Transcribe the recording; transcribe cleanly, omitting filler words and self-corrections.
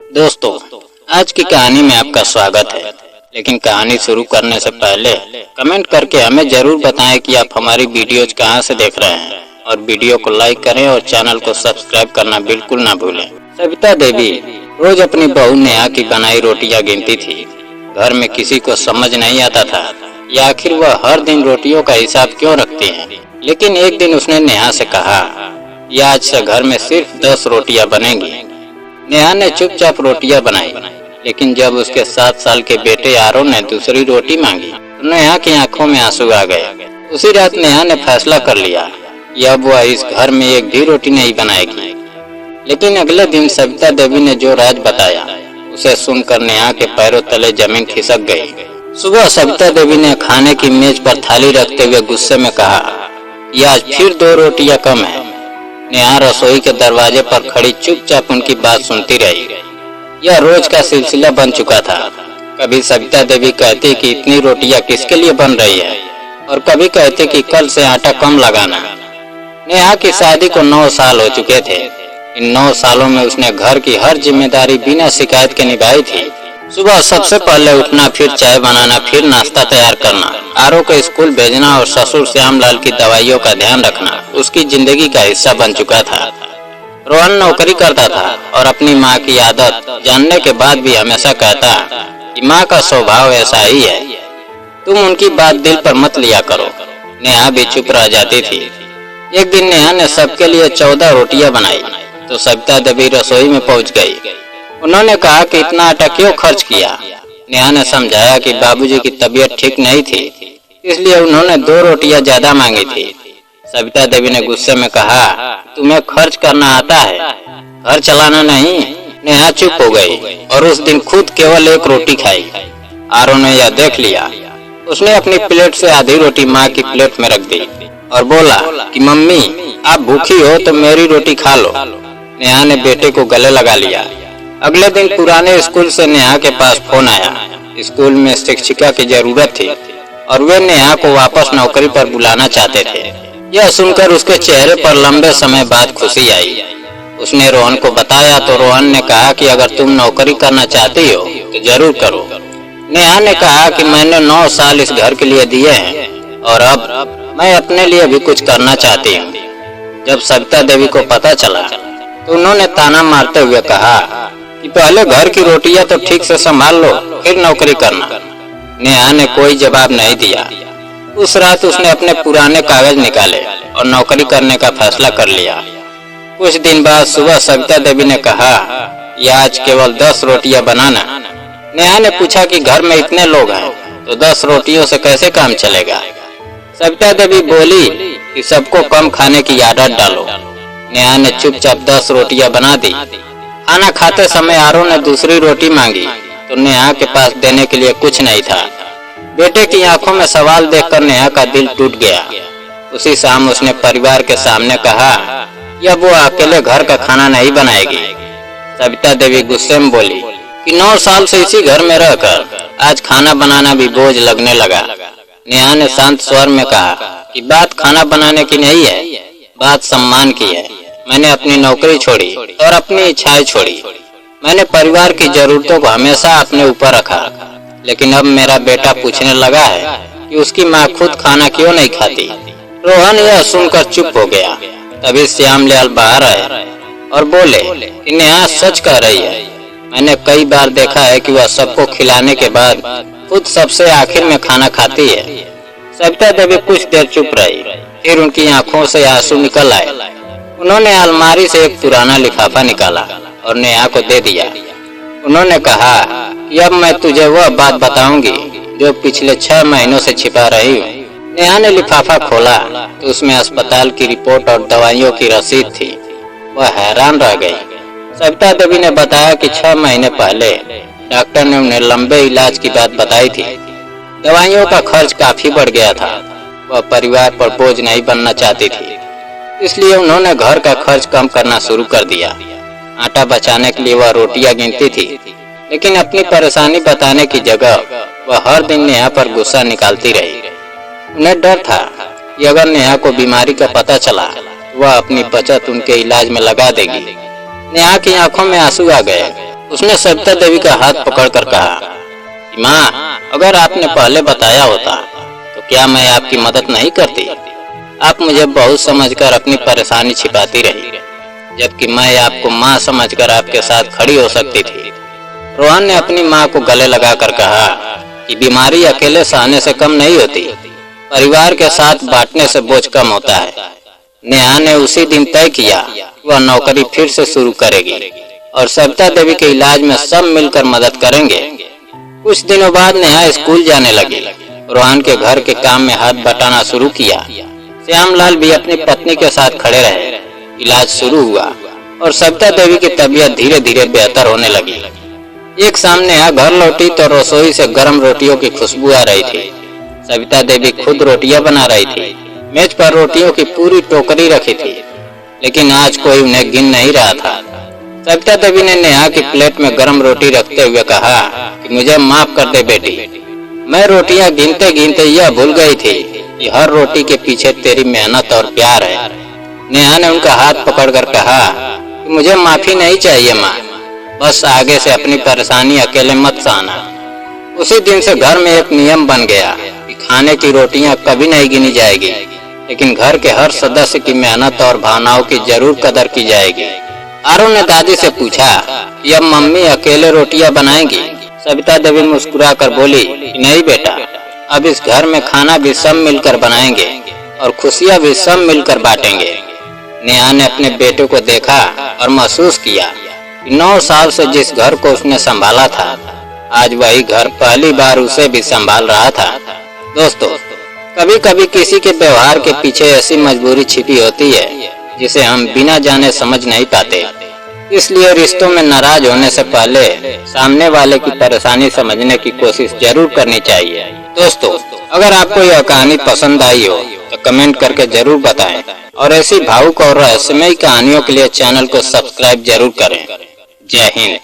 दोस्तों, आज की कहानी में आपका स्वागत है। लेकिन कहानी शुरू करने से पहले कमेंट करके हमें जरूर बताएं कि आप हमारी वीडियोज कहां से देख रहे हैं और वीडियो को लाइक करें और चैनल को सब्सक्राइब करना बिल्कुल ना भूलें। सविता देवी रोज अपनी बहू नेहा की बनाई रोटियां गिनती थी। घर में किसी को समझ नहीं आता था कि आखिर वह हर दिन रोटियों का हिसाब क्यों रखती है। लेकिन एक दिन उसने नेहा से कहा कि आज से घर में सिर्फ 10 रोटियां बनेंगी। नेहा ने चुपचाप रोटियां बनाई, लेकिन जब उसके 7 साल के बेटे आरो ने दूसरी रोटी मांगी तो नेहा की आंखों में आंसू आ गए। उसी रात नेहा ने फैसला कर लिया कि अब वह इस घर में एक भी रोटी नहीं बनाएगी। लेकिन अगले दिन सविता देवी ने जो राज बताया उसे सुनकर नेहा के पैरों तले जमीन खिसक गई। सुबह सविता देवी ने खाने की मेज पर थाली रखते हुए गुस्से में कहा कि आज फिर 2 रोटियां कम है। नेहा रसोई के दरवाजे पर खड़ी चुपचाप उनकी बात सुनती रही। यह रोज का सिलसिला बन चुका था। कभी सविता देवी कहती कि इतनी रोटियां किसके लिए बन रही है, और कभी कहती कि कल से आटा कम लगाना। नेहा की शादी को 9 साल हो चुके थे। इन 9 सालों में उसने घर की हर जिम्मेदारी बिना शिकायत के निभाई थी। सुबह सबसे पहले उठना, फिर चाय बनाना, फिर नाश्ता तैयार करना, आरो को स्कूल भेजना और ससुर श्यामलाल की दवाइयों का ध्यान रखना उसकी जिंदगी का हिस्सा बन चुका था। रोहन नौकरी करता था और अपनी माँ की आदत जानने के बाद भी हमेशा कहता कि माँ का स्वभाव ऐसा ही है, तुम उनकी बात दिल पर मत लिया करो। नेहा भी चुप रह जाती थी। एक दिन नेहा ने सबके लिए 14 रोटियां बनाई तो सविता देवी रसोई में पहुंच गई। उन्होंने कहा कि इतना आटा क्यों खर्च किया। नेहा ने समझाया कि बाबूजी की तबीयत ठीक नहीं थी, इसलिए उन्होंने 2 रोटियां ज्यादा मांगी थी। सविता देवी ने गुस्से में कहा, तुम्हें खर्च करना आता है, घर चलाना नहीं। नेहा चुप हो गई और उस दिन खुद केवल 1 रोटी खाई। आरो ने यह देख लिया। उसने अपनी प्लेट से आधी रोटी माँ की प्लेट में रख दी और बोला कि मम्मी आप भूखी हो तो मेरी रोटी खा लो। नेहा ने बेटे को गले लगा लिया। अगले दिन पुराने स्कूल से नेहा के पास फोन आया। स्कूल में शिक्षिका की जरूरत थी और वे नेहा को वापस नौकरी पर बुलाना चाहते थे। यह सुनकर उसके चेहरे पर लंबे समय बाद खुशी आई। उसने रोहन को बताया तो रोहन ने कहा कि अगर तुम नौकरी करना चाहती हो तो जरूर करो। नेहा ने कहा कि मैंने 9 साल इस घर के लिए दिए हैं और अब मैं अपने लिए भी कुछ करना चाहती हूँ। जब सविता देवी को पता चला तो उन्होंने ताना मारते हुए कहा कि पहले घर की रोटियां तो ठीक से संभाल लो, फिर नौकरी करना। नेहा ने कोई जवाब नहीं दिया। उस रात उसने अपने पुराने कागज निकाले और नौकरी करने का फैसला कर लिया। कुछ दिन बाद सुबह सविता देवी ने कहा कि आज केवल 10 रोटियां बनाना। नेहा ने पूछा कि घर में इतने लोग हैं तो 10 रोटियों से कैसे काम चलेगा। सविता देवी बोली कि सबको कम खाने की आदत डालो। नेहा ने चुपचाप 10 रोटियां बना दी। खाना खाते समय आरो ने दूसरी रोटी मांगी तो नेहा के पास देने के लिए कुछ नहीं था। बेटे की आंखों में सवाल देखकर नेहा का दिल टूट गया। उसी शाम उसने परिवार के सामने कहा कि अब वो अकेले घर का खाना नहीं बनाएगी। सविता देवी गुस्से में बोली कि 9 साल से इसी घर में रहकर आज खाना बनाना भी बोझ लगने लगा। नेहा ने शांत स्वर में कहा कि बात खाना बनाने की नहीं है, बात सम्मान की है। मैंने अपनी नौकरी छोड़ी और अपनी इच्छाएं छोड़ी। मैंने परिवार की जरूरतों को हमेशा अपने ऊपर रखा, लेकिन अब मेरा बेटा पूछने लगा है कि उसकी माँ खुद खाना क्यों नहीं खाती। रोहन यह सुनकर चुप हो गया। तभी श्यामलाल बाहर आए और बोले कि नेहा सच कह रही है। मैंने कई बार देखा है कि वह सबको खिलाने के बाद खुद सबसे आखिर में खाना खाती है। सविता देवी कुछ देर चुप रही, फिर उनकी आंखों से आंसू निकल आए। उन्होंने अलमारी से एक पुराना लिफाफा निकाला और नेहा को दे दिया। उन्होंने कहा कि अब मैं तुझे वह बात बताऊंगी जो पिछले 6 महीनों से छिपा रही हूँ। नेहा ने लिफाफा खोला तो उसमें अस्पताल की रिपोर्ट और दवाइयों की रसीद थी। वह हैरान रह गई। सविता देवी ने बताया कि 6 महीने पहले डॉक्टर ने उन्हें लंबे इलाज की बात बताई थी। दवाइयों का खर्च काफी बढ़ गया था। वह परिवार पर बोझ नहीं बनना चाहती थी, इसलिए उन्होंने घर का खर्च कम करना शुरू कर दिया। आटा बचाने के लिए वह रोटियां गिनती थी, लेकिन अपनी परेशानी बताने की जगह वह हर दिन नेहा पर गुस्सा निकालती रही। उन्हें डर था कि अगर नेहा को बीमारी का पता चला वह अपनी बचत उनके इलाज में लगा देगी। नेहा की आंखों में आंसू आ गए। उसने सविता देवी का हाथ पकड़कर कहा कि माँ, अगर आपने पहले बताया होता तो क्या मैं आपकी मदद नहीं करती? आप मुझे बहुत समझकर अपनी परेशानी छिपाती रही, जबकि मैं आपको माँ समझकर आपके साथ खड़ी हो सकती थी। रोहन ने अपनी माँ को गले लगाकर कहा कि बीमारी अकेले सहने से कम नहीं होती, परिवार के साथ बांटने से बोझ कम होता है। नेहा ने उसी दिन तय किया कि वह नौकरी फिर से शुरू करेगी और सविता देवी के इलाज में सब मिलकर मदद करेंगे। कुछ दिनों बाद नेहा स्कूल जाने लगी। रोहन के घर के काम में हाथ बटाना शुरू किया। श्यामलाल भी अपनी पत्नी के साथ खड़े रहे। इलाज शुरू हुआ और सविता देवी की तबीयत धीरे धीरे बेहतर होने लगी। एक शाम नेहा घर लौटी तो रसोई से गर्म रोटियों की खुशबू आ रही थी। सविता देवी खुद रोटियां बना रही थी। मेज पर रोटियों की पूरी टोकरी रखी थी, लेकिन आज कोई उन्हें गिन नहीं रहा था। सविता देवी ने नेहा की प्लेट में गर्म रोटी रखते हुए कहा कि मुझे माफ कर दे बेटी, मैं रोटियां गिनते गिनते यह भूल गई थी कि हर रोटी के पीछे तेरी मेहनत और प्यार है। नेहा ने उनका हाथ पकड़कर कहा कि मुझे माफी नहीं चाहिए माँ, बस आगे से अपनी परेशानी अकेले मत सहना। उसी दिन से घर में एक नियम बन गया कि खाने की रोटियां कभी नहीं गिनी जाएगी, लेकिन घर के हर सदस्य की मेहनत और भावनाओं की जरूर कदर की जाएगी। आरव ने दादी से पूछा कि अब मम्मी अकेले रोटियां बनाएंगी? सविता देवी मुस्कुराकर बोली कि नहीं बेटा, अब इस घर में खाना भी सब मिलकर बनाएंगे और खुशियां भी सब मिलकर बांटेंगे। नेहा ने अपने बेटे को देखा और महसूस किया कि 9 साल से जिस घर को उसने संभाला था, आज वही घर पहली बार उसे भी संभाल रहा था। दोस्तों, कभी कभी किसी के व्यवहार के पीछे ऐसी मजबूरी छिपी होती है जिसे हम बिना जाने समझ नहीं पाते। इसलिए रिश्तों में नाराज होने से पहले सामने वाले की परेशानी समझने की कोशिश जरूर करनी चाहिए। दोस्तों, अगर आपको यह कहानी पसंद आई हो तो कमेंट करके जरूर बताएं और ऐसी भावुक और रहस्यमयी कहानियों के लिए चैनल को सब्सक्राइब जरूर करें। जय हिंद।